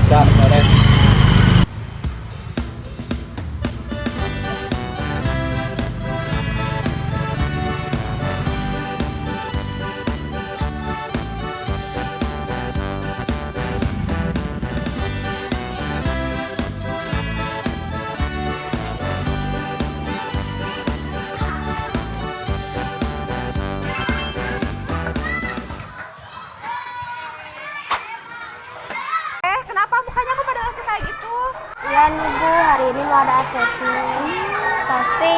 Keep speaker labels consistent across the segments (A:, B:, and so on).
A: bisa beres.
B: Kenapa mukanya kok pada langsung kayak gitu?
C: Ya nih Bu, hari ini mau ada asesmen. Pasti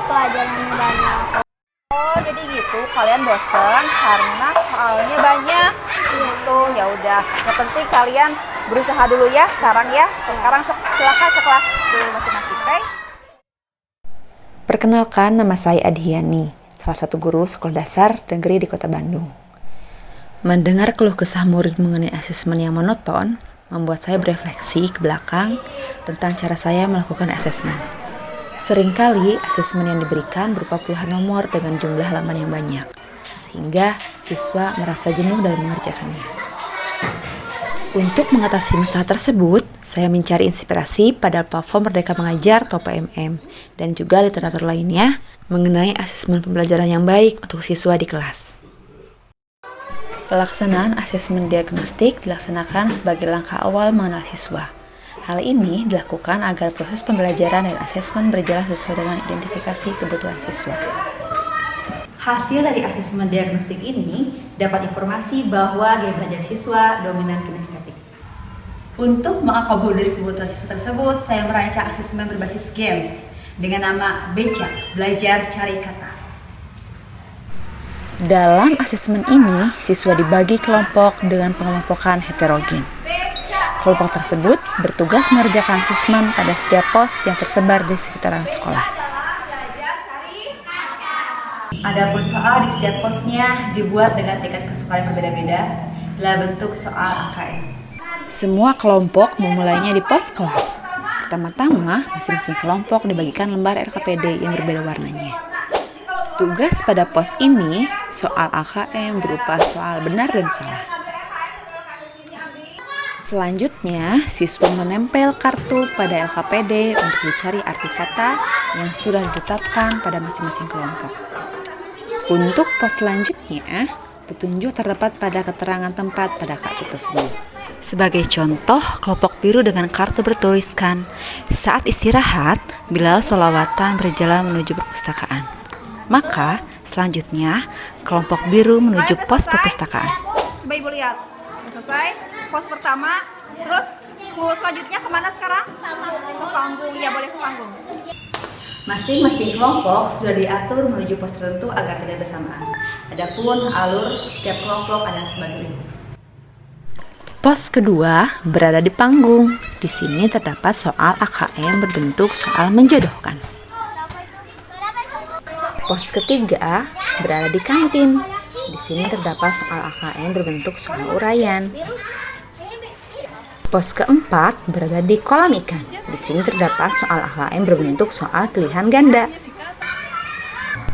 C: pelajarannya banyak.
B: Oh, jadi gitu. Kalian bosen karena soalnya banyak. Gitu. Ya udah. Yang penting kalian berusaha dulu ya sekarang ya. Sekarang silakan ke kelas dulu masing-masing, oke?
D: Perkenalkan, nama saya Adhiani, salah satu guru sekolah dasar negeri di Kota Bandung. Mendengar keluh kesah murid mengenai asesmen yang monoton, membuat saya berefleksi ke belakang tentang cara saya melakukan asesmen. Seringkali asesmen yang diberikan berupa puluhan nomor dengan jumlah halaman yang banyak, sehingga siswa merasa jenuh dalam mengerjakannya. Untuk mengatasi masalah tersebut, saya mencari inspirasi pada platform Merdeka Mengajar atau PMM, dan juga literatur lainnya mengenai asesmen pembelajaran yang baik untuk siswa di kelas. Pelaksanaan asesmen diagnostik dilaksanakan sebagai langkah awal mengenal siswa. Hal ini dilakukan agar proses pembelajaran dan asesmen berjalan sesuai dengan identifikasi kebutuhan siswa. Hasil dari asesmen diagnostik ini dapat informasi bahwa gaya belajar siswa dominan kinestetik. Untuk mengakomodir kebutuhan siswa tersebut, saya merancang asesmen berbasis games dengan nama BECA, Belajar Cari Kata. Dalam asesmen ini, siswa dibagi kelompok dengan pengelompokan heterogen. Kelompok tersebut bertugas mengerjakan asesmen pada setiap pos yang tersebar di sekitaran sekolah. Adapun soal di setiap posnya dibuat dengan tingkat kesukaan yang berbeda-beda dalam bentuk soal AKM. Semua kelompok memulainya di pos kelas. Pertama-tama, masing-masing kelompok dibagikan lembar RKPD yang berbeda warnanya. Tugas pada pos ini, soal AKM berupa soal benar dan salah. Selanjutnya, siswa menempel kartu pada LKPD untuk dicari arti kata yang sudah ditetapkan pada masing-masing kelompok. Untuk pos selanjutnya, petunjuk terdapat pada keterangan tempat pada kartu tersebut. Sebagai contoh, kelompok biru dengan kartu bertuliskan, saat istirahat, Bilal sholawatan berjalan menuju perpustakaan. Maka, selanjutnya, kelompok biru menuju pos perpustakaan.
B: Coba Ibu lihat. Selesai. Pos pertama. Terus, selanjutnya kemana sekarang? Ke panggung. Ya, boleh ke panggung.
D: Masing-masing kelompok sudah diatur menuju pos tertentu agar tidak bersamaan. Adapun alur setiap kelompok adalah sebagai berikut. Pos kedua berada di panggung. Di sini terdapat soal AKM berbentuk soal menjodohkan. Pos ketiga berada di kantin. Di sini terdapat soal AKM berbentuk soal uraian. Pos keempat berada di kolam ikan. Di sini terdapat soal AKM berbentuk soal pilihan ganda.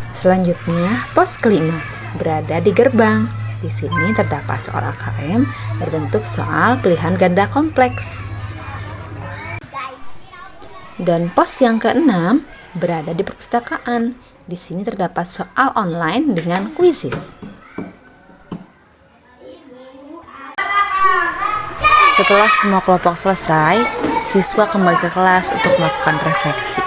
D: Selanjutnya, pos kelima berada di gerbang. Di sini terdapat soal AKM berbentuk soal pilihan ganda kompleks. Dan pos yang keenam berada di perpustakaan. Di sini terdapat soal online dengan kuisis. Setelah semua kelompok selesai, siswa kembali ke kelas untuk melakukan refleksi.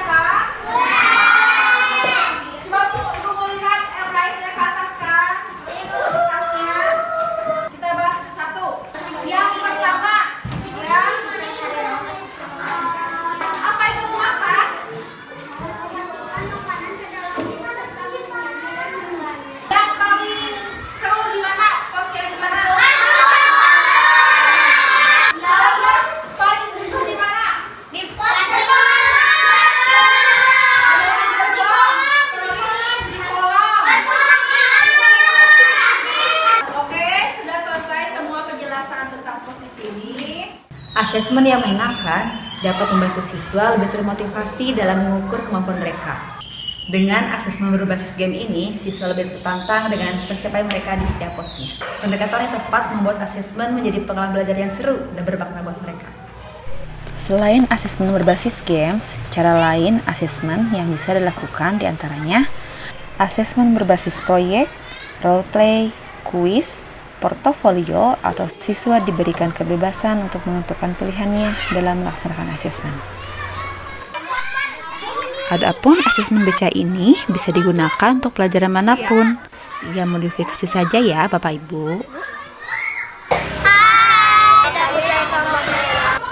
D: Asesmen yang menyenangkan dapat membantu siswa lebih termotivasi dalam mengukur kemampuan mereka.
B: Dengan asesmen berbasis game ini, siswa lebih tertantang dengan pencapaian mereka di setiap posnya. Pendekatan yang tepat membuat asesmen menjadi pengalaman belajar yang seru dan bermakna buat mereka.
D: Selain asesmen berbasis games, cara lain asesmen yang bisa dilakukan diantaranya asesmen berbasis proyek, role play, kuis, portofolio, atau siswa diberikan kebebasan untuk menentukan pilihannya dalam melaksanakan asesmen. Adapun asesmen BCA ini bisa digunakan untuk pelajaran manapun. Tinggal modifikasi saja ya Bapak Ibu.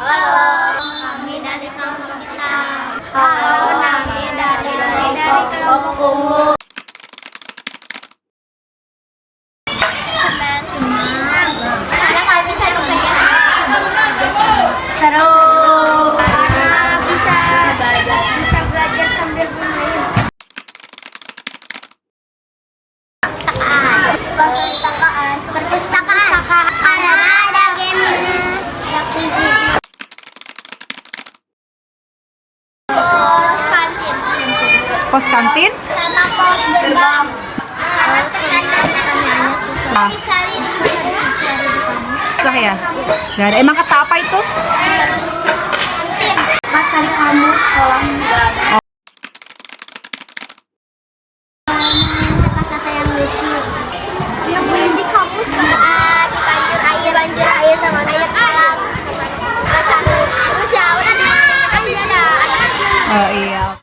C: Halo, kami dari kelompok kita. Halo, kami dari kelompok ungu. Senang. Karena kami bisa bekerja sama. Seru. Karena bisa belajar sambil bermain. Perpustakaan. Karena ada games. Pos kantin.
B: Pos kantin?
C: Sama pos gerbang. Karena pertanyaannya susah. Dicari di kamus.
B: Susah ya? Gak ada. Emang kata apa itu?
C: Kantin. Pas cari kamus sekolah nggak ada. Kata-kata yang lucu. Nemuin di kamus nggak? Di banjir air sama air kecil. Terus ya udah deh.
B: Oh iya.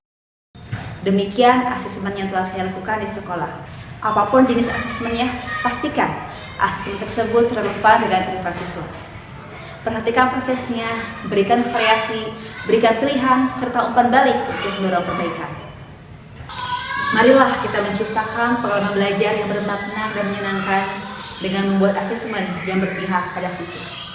B: Demikian asesmen yang telah saya lakukan di sekolah. Apapun jenis asesmennya, pastikan asesmen tersebut relevan dengan kehidupan siswa. Perhatikan prosesnya, berikan variasi, berikan pilihan, serta umpan balik untuk mendorong perbaikan. Marilah kita menciptakan pengalaman belajar yang bermakna dan menyenangkan dengan membuat asesmen yang berpihak pada siswa.